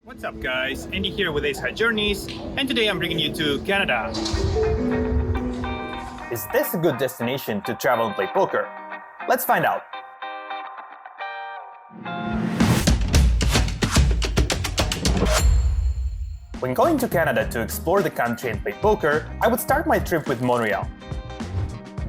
What's up guys, Andy here with Ace High Journeys, and today I'm bringing you to Canada. Is this a good destination to travel and play poker? Let's find out. When going to Canada to explore the country and play poker, I would start my trip with Montreal.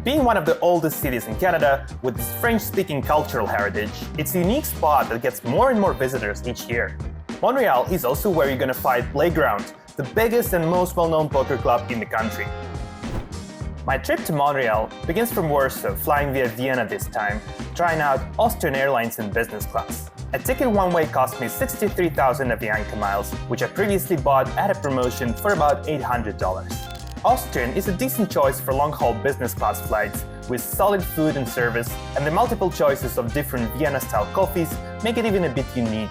Being one of the oldest cities in Canada with its French-speaking cultural heritage, it's a unique spot that gets more and more visitors each year. Montreal is also where you're gonna find Playground, the biggest and most well-known poker club in the country. My trip to Montreal begins from Warsaw, flying via Vienna this time, trying out Austrian Airlines in business class. A ticket one-way cost me 63,000 Avianca miles, which I previously bought at a promotion for about $800. Austrian is a decent choice for long-haul business class flights, with solid food and service, and the multiple choices of different Vienna-style coffees make it even a bit unique.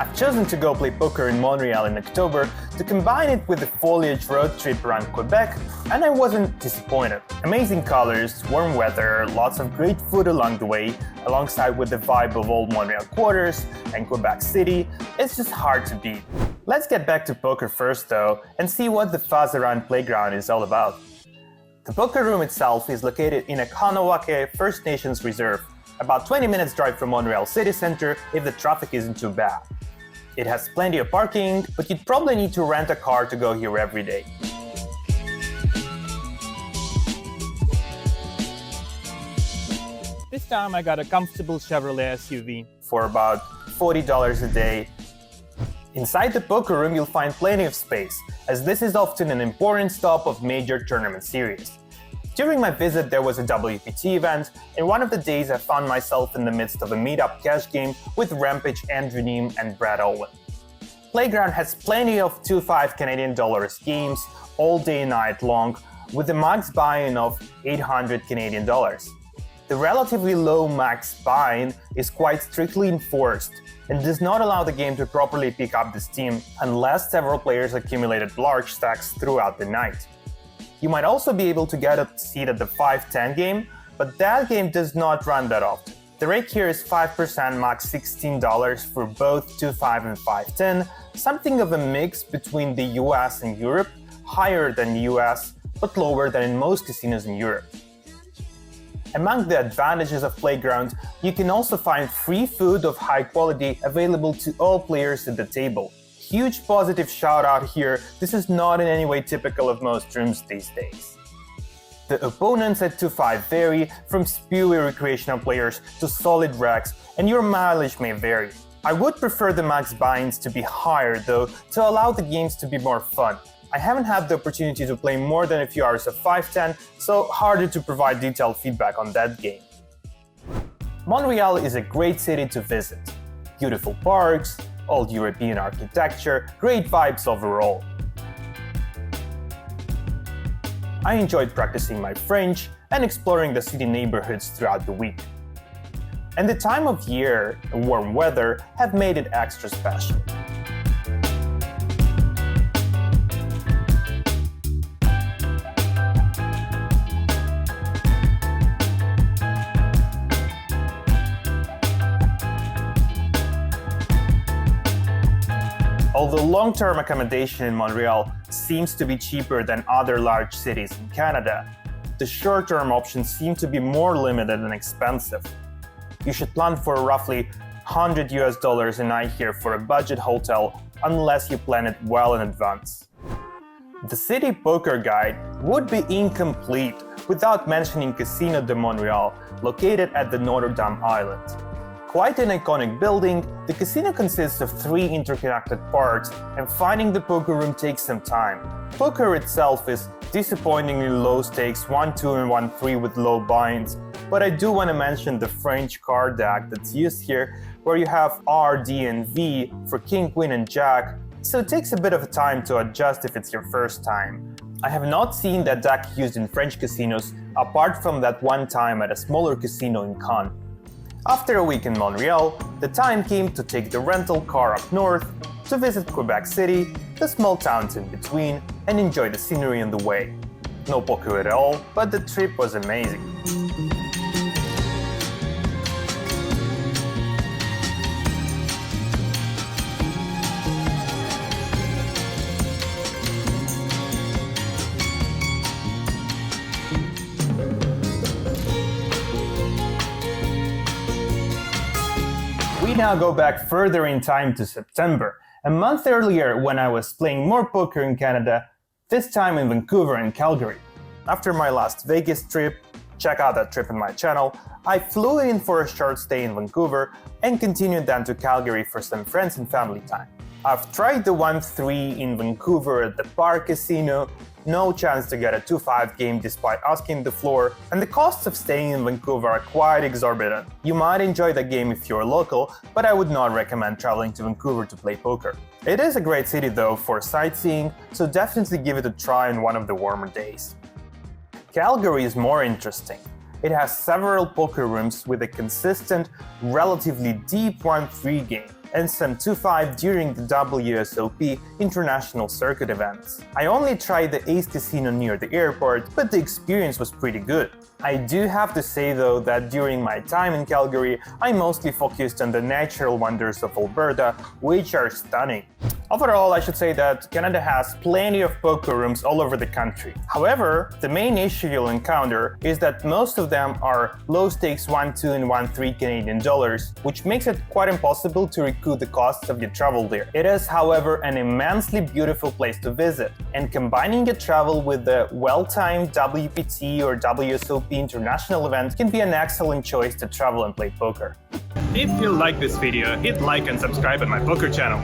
I've chosen to go play poker in Montreal in October to combine it with the foliage road trip around Quebec, and I wasn't disappointed. Amazing colors, warm weather, lots of great food along the way, alongside with the vibe of old Montreal quarters and Quebec City, it's just hard to beat. Let's get back to poker first though, and see what the fuss around Playground is all about. The poker room itself is located in a Kahnawake First Nations reserve, about 20 minutes drive from Montreal city center if the traffic isn't too bad. It has plenty of parking, but you'd probably need to rent a car to go here every day. This time I got a comfortable Chevrolet SUV for about $40 a day. Inside the poker room you'll find plenty of space, as this is often an important stop of major tournament series. During my visit there was a WPT event, and one of the days I found myself in the midst of a meet-up cash game with Rampage Andrew Neem and Brad Owen. Playground has plenty of 2-5 Canadian dollars games all day and night long, with a max buy-in of 800 Canadian dollars. The relatively low max buy-in is quite strictly enforced and does not allow the game to properly pick up the steam unless several players accumulated large stacks throughout the night. You might also be able to get a seat at the 5-10 game, but that game does not run that often. The rate here is 5% max $16 for both 2-5 and 5-10, something of a mix between the US and Europe, higher than the US, but lower than in most casinos in Europe. Among the advantages of Playground, you can also find free food of high quality available to all players at the table. Huge positive shout out here, this is not in any way typical of most rooms these days. The opponents at 2-5 vary from spewy recreational players to solid racks, and your mileage may vary. I would prefer the max buy-ins to be higher though, to allow the games to be more fun. I haven't had the opportunity to play more than a few hours of 5-10, so harder to provide detailed feedback on that game. Montreal is a great city to visit. Beautiful parks, old European architecture, great vibes overall. I enjoyed practicing my French and exploring the city neighborhoods throughout the week. And the time of year and warm weather have made it extra special. Although long-term accommodation in Montreal seems to be cheaper than other large cities in Canada, the short-term options seem to be more limited and expensive. You should plan for roughly $100 a night here for a budget hotel unless you plan it well in advance. The City Poker Guide would be incomplete without mentioning Casino de Montreal, located at the Notre Dame Island. Quite an iconic building, the casino consists of 3 interconnected parts, and finding the poker room takes some time. Poker itself is disappointingly low stakes 1-2 and 1-3 with low buy-ins, but I do want to mention the French card deck that's used here, where you have R, D, and V for King, Queen, and Jack, so it takes a bit of time to adjust if it's your first time. I have not seen that deck used in French casinos apart from that one time at a smaller casino in Cannes. After a week in Montreal, the time came to take the rental car up north to visit Quebec City, the small towns in between, and enjoy the scenery on the way. No poker at all, but the trip was amazing. We now go back further in time to September, a month earlier when I was playing more poker in Canada, this time in Vancouver and Calgary. After my last Vegas trip, check out that trip on my channel, I flew in for a short stay in Vancouver and continued then to Calgary for some friends and family time. I've tried the 1-3 in Vancouver at the Park Casino, no chance to get a 2-5 game despite asking the floor, and the costs of staying in Vancouver are quite exorbitant. You might enjoy the game if you're local, but I would not recommend traveling to Vancouver to play poker. It is a great city though for sightseeing, so definitely give it a try on one of the warmer days. Calgary is more interesting. It has several poker rooms with a consistent, relatively deep 1-3 game, and some 2-5 during the WSOP International Circuit events. I only tried the Ace Casino near the airport, but the experience was pretty good. I do have to say though that during my time in Calgary, I mostly focused on the natural wonders of Alberta, which are stunning. Overall, I should say that Canada has plenty of poker rooms all over the country. However, the main issue you'll encounter is that most of them are low-stakes 1-2 and 1-3 Canadian dollars, which makes it quite impossible to recoup the costs of your travel there. It is, however, an immensely beautiful place to visit, and combining your travel with the well-timed WPT or WSOP international event can be an excellent choice to travel and play poker. If you like this video, hit like and subscribe on my poker channel.